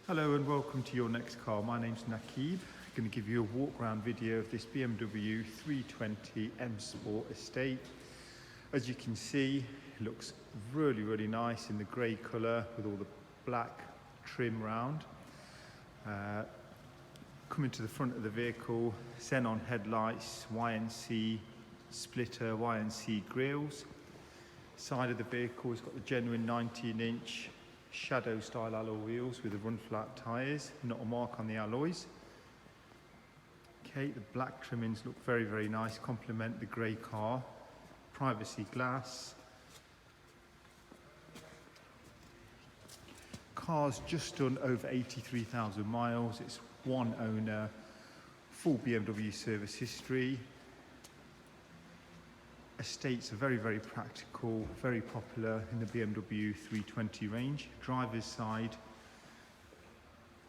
Hello and welcome to your next car. My name's Nakib. I'm going to give you a walk around video of this BMW 320 M Sport Estate. As you can see, it looks really nice in the grey colour with all the black trim round. Coming to the front of the vehicle, xenon headlights, YNC splitter, YNC grills. Side of the vehicle has got the genuine 19-inch shadow style alloy wheels with the run flat tyres, not a mark on the alloys. Okay, the black trimmings look very nice, complement the grey car. Privacy glass. Car's just done over 83,000 miles. It's one owner, full BMW service history. Estates are very practical, very popular in the BMW 320 range. Driver's side,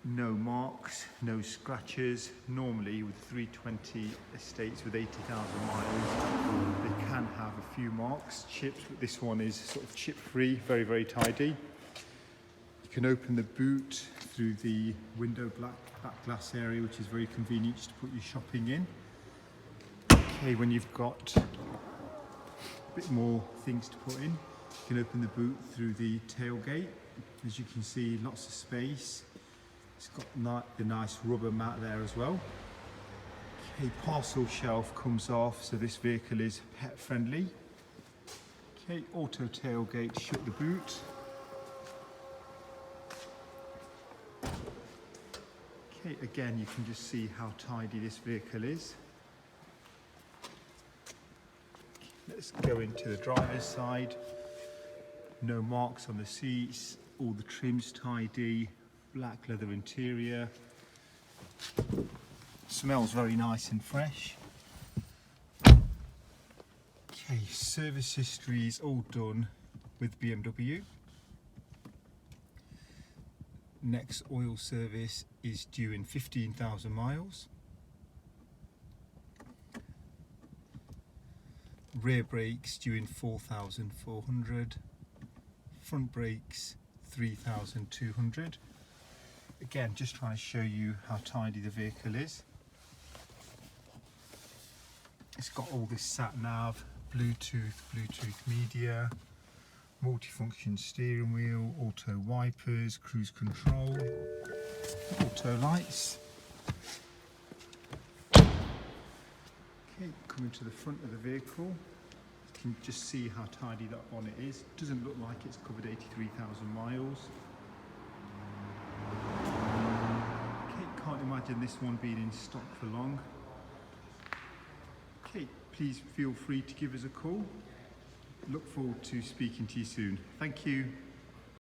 no marks, no scratches. Normally with 320 estates with 80,000 miles, they can have a few marks, chips, but this one is sort of chip free, very tidy. You can open the boot through the window back glass area, which is very convenient to put your shopping in. Okay, when you've got bit more things to put in, you can open the boot through the tailgate. As you can see, lots of space. It's got the nice rubber mat there as well. Okay, parcel shelf comes off, so this vehicle is pet friendly. Okay, auto tailgate to shut the boot. Okay, again you can just see how tidy this vehicle is. Let's go into the driver's side. No marks on the seats, all the trims tidy, black leather interior. Smells very nice and fresh. Okay, service history is all done with BMW. Next oil service is due in 15,000 miles. Rear brakes due in 4,400, front brakes 3,200. Again, just trying to show you how tidy the vehicle is. It's got all this sat nav, Bluetooth media, multifunction steering wheel, auto wipers, cruise control, auto lights. Okay, coming to the front of the vehicle, you can just see how tidy that bonnet is. Doesn't look like it's covered 83,000 miles. Okay, can't imagine this one being in stock for long. Okay, please feel free to give us a call. Look forward to speaking to you soon. Thank you.